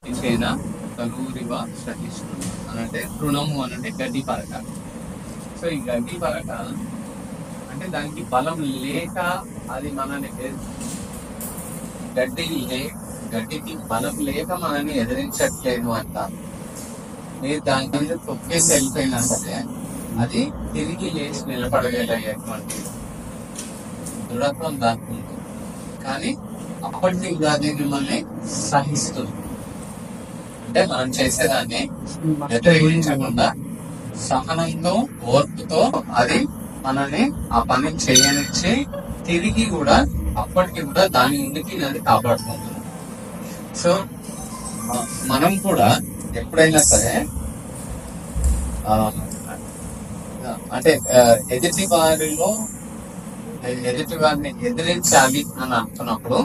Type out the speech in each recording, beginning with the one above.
ఇచ్చేదా తనూరివ సహిష్ణుడు అనంటే తృణము అనంటే గడ్డి పరక. సో ఈ గడ్డి పరక అంటే దానికి బలం లేక అది మనని గడ్డికి బలం లేక మనని ఎదిరించట్లేదు అంట. మీరు దాని మీద తొక్కేసి వెళ్ళిపోయినా సరే అది తిరిగి లేచి నిలబడగలిగేటువంటి దృఢత్వం దానికి ఉంటుంది. కానీ అప్పటికి అది మిమ్మల్ని సహిస్తుంది. అంటే మనం చేసేదాన్ని వ్యతిరేకించకుండా సహనంతో ఓర్పుతో అది మనల్ని ఆ పని చేయనిచ్చి తిరిగి కూడా అప్పటికి కూడా దాని నుండి అది కాపాడుకుంటుంది. సో మనం కూడా ఎప్పుడైనా సరే అంటే ఎదుటి వారిని ఎదిరించాలి అని అనుకున్నప్పుడు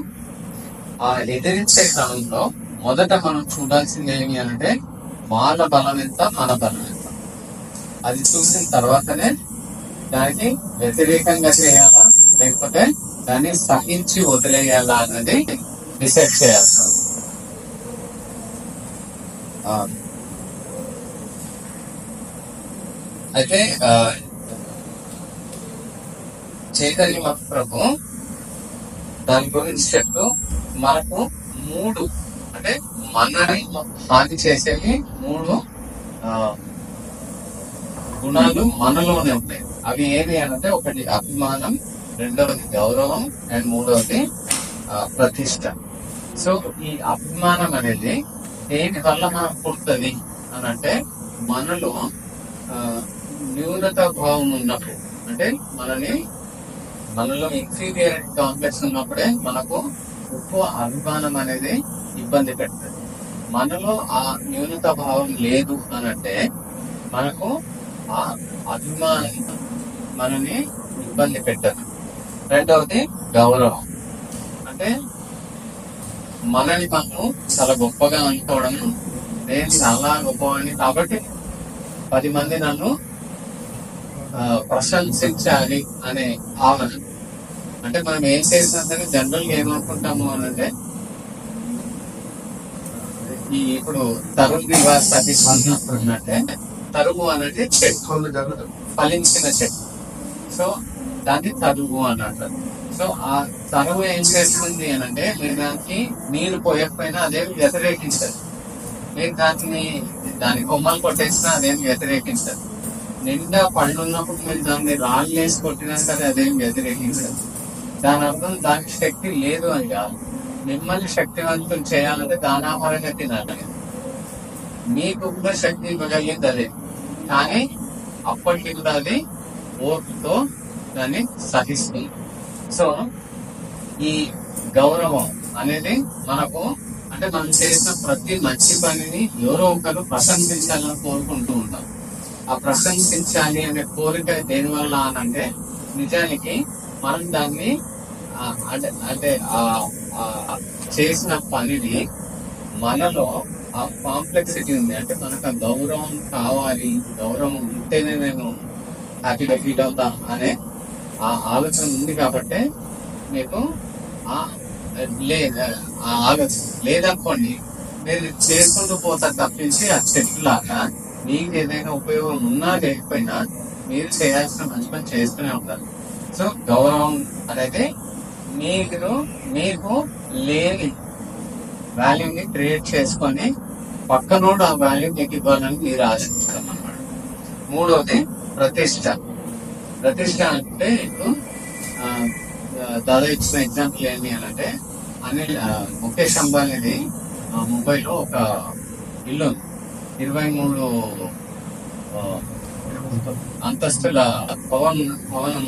ఆ ఎదిరించే క్రమంలో మొదట మనం చూడాల్సింది ఏమి అంటే వాళ్ళ బలం ఎంత, మన బలం ఎంత. అది చూసిన తర్వాతనే దానికి వ్యతిరేకంగా చేయాలా లేకపోతే దాన్ని సహించి వదిలేయాలా అన్నది డిసైడ్ చేయాలి. అయితే చైతన్య మహాప్రభు దాని గురించి చెప్తూ మనకు 3 అంటే మనని హాని చేసేవి 3 గుణాలు మనలోనే ఉంటాయి. అవి ఏవి అంటే ఒకటి అభిమానం, రెండవది గౌరవం అండ్ మూడవది ప్రతిష్ట. సో ఈ అభిమానం అనేది దేని వల్ల మనకు పుడుతుంది అని అంటే మనలో న్యూనత భావం ఉన్నప్పుడు, అంటే మనలో ఇన్ఫీరియారిటీ కాంప్లెక్స్ ఉన్నప్పుడే మనకు ఎక్కువ అభిమానం అనేది ఇబ్బంది పెడుతుంది. మనలో ఆ న్యూనత భావం లేదు అని అంటే మనకు ఆ అభిమానం మనని ఇబ్బంది పెట్టదు. రెండవది గౌరవం, అంటే మనని మనం చాలా గొప్పగా అనుకోవడం, నేను చాలా గొప్పవాడిని కాబట్టి 10 మంది నన్ను ప్రశంసించాలి అనే భావన. అంటే మనం ఏం చేసినా సరే జనరల్ గా ఏమనుకుంటాము అని అంటే ఈ ఇప్పుడు తరుణ్ నివాస్ అంటే తరుగు అనేది చెట్టు, ఫలించిన చెట్టు. సో దాన్ని తరుగు అని అంటారు. సో ఆ తరువు ఏం చేస్తుంది అని అంటే మీరు దానికి నీళ్లు పోయకపోయినా అదేమి వ్యతిరేకించదు. మీరు దాని కొమ్మలు కొట్టేసినా అదేమి వ్యతిరేకించదు. నిండా పళ్ళు ఉన్నప్పుడు మీరు దాన్ని రాళ్ళు వేసి కొట్టినా సరే అదేమి వ్యతిరేకించదు. దాని అర్థం దానికి శక్తి లేదు అని కాదు. మిమ్మల్ని శక్తివంతం చేయాలంటే దానాహారంగా తినాలి. మీకు కూడా శక్తి ఇవ్వగలిగింది అదే, కానీ అప్పటికి కూడా అది ఓర్పుతో దాన్ని సహిస్తుంది. సో ఈ గౌరవం అనేది మనకు అంటే మనం చేసిన ప్రతి మంచి పనిని ఎవరో ఒకరు ప్రశంసించాలని కోరుకుంటూ ఉంటాం. ఆ ప్రశంసించాలి అనే కోరిక దేనివల్ల అనంటే నిజానికి మనం దాన్ని అంటే చేసిన పనిని మనలో ఆ కాంప్లెక్సిటీ ఉంది. అంటే మనకు ఆ గౌరవం కావాలి, గౌరవం ఉంటేనే నేను హ్యాపీగా ఫీల్ అవుతా అనే ఆ ఆలోచన ఉంది. కాబట్టి మీకు ఆ ఆలోచన లేదనుకోండి, మీరు చేసుకుంటూ పోతారు తప్పించి ఆ చెట్టులాగా మీకు ఏదైనా ఉపయోగం ఉన్నా లేకపోయినా మీరు చేయాల్సిన మంచి పని చేస్తూనే ఉంటారు. సో గౌరవం అనేది మీకు లేని వాల్యూని క్రియేట్ చేసుకొని పక్కనోడు ఆ వాల్యూ మీకు ఇవ్వాలని మీరు ఆశిస్తారు అన్నమాట. మూడవది ప్రతిష్ట. ప్రతిష్ట అంటే ఇప్పుడు దాదా ఇచ్చిన ఎగ్జాంపుల్ ఏంటి అని అంటే ముఖేష్ అంబానీది ముంబైలో ఒక ఇల్లు 23 అంతస్తుల భవనం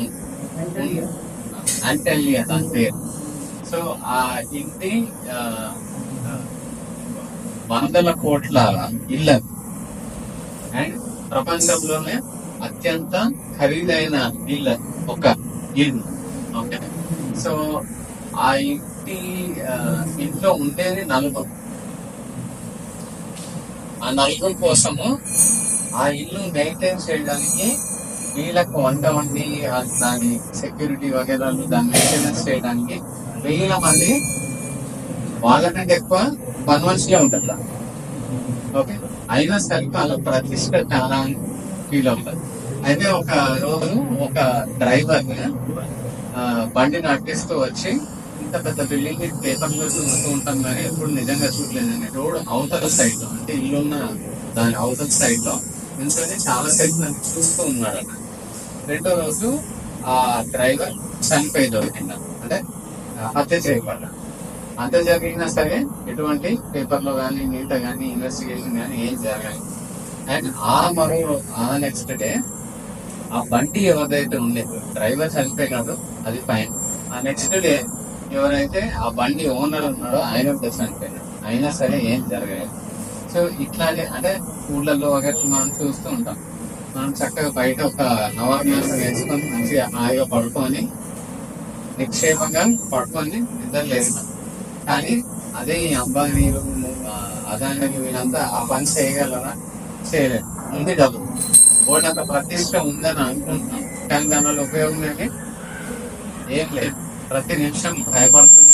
అంటెలియా దాని పేరు. సో ఆ ఇంటి 100 కోట్ల ఇల్లు అండ్ ప్రపంచంలోనే అత్యంత ఖరీదైన ఇల్లు ఒక ఇల్లు. ఓకే, సో ఆ ఇంట్లో ఉండేది 4. ఆ 4 కోసము ఆ ఇల్లు మెయింటైన్ చేయడానికి వీళ్ళకు వంట వండి దాని సెక్యూరిటీ వగేరాలు దాన్ని మెయింటెనెన్స్ చేయడానికి వేల మంది వాళ్ళకంటే ఎక్కువ పని మనుషులే ఉంటారు. ఓకే, అయినా సరే వాళ్ళ ప్రతిష్ట చాలా ఫీల్ అవుతారు. అయితే ఒక రోజు ఒక డ్రైవర్ బండి నడిపిస్తూ వచ్చి, ఇంత పెద్ద బిల్డింగ్ పేపర్లో చూస్తూ ఉంటాం కానీ ఎప్పుడు నిజంగా చూడలేదండి. రోడ్ అవతల సైడ్ లో, అంటే ఇల్లున్న దాని అవతల సైడ్ లో నిల్చొని చాలా సేపు నన్ను చూస్తూ ఉన్నాడు అన్న. రెండో రోజు ఆ డ్రైవర్ చనిపోయి దొరికింది, అంటే హత్య చేయబడ్డా. హత్య జరిగినా సరే ఎటువంటి పేపర్ లో కానీ మిగతా కానీ ఇన్వెస్టిగేషన్ కానీ ఏం జరగాలి. అండ్ ఆ నెక్స్ట్ డే ఆ బండి ఎవరైతే ఉండేది, డ్రైవర్ చనిపోయినాడు, అది ఫైన్. ఆ నెక్స్ట్ డే ఎవరైతే ఆ బండి ఓనర్ ఉన్నాడో ఆయన చనిపోయినాడు, అయినా సరే ఏం జరగలేదు. సో ఇట్లాగే అంటే ఊళ్ళల్లో వగైరా మనం చూస్తూ ఉంటాం. మనం చక్కగా బయట ఒక నవరత్నాలు వేసుకొని మంచిగా హాయిగా పడుకొని నిక్షేపంగా పడుకొని నిద్ర లేదు. కానీ అదే ఈ అంబానీలు అదానికి వీళ్ళంతా ఆ పని చేయగలరా? చేయలేదు. ఉంది డబ్బు, ఓటంత ప్రతిష్ట ఉందని అనుకుంటున్నాం, కానీ దానివల్ల ఉపయోగం ఏమి ఏం లేదు. ప్రతి నిమిషం భయపడుతుంది.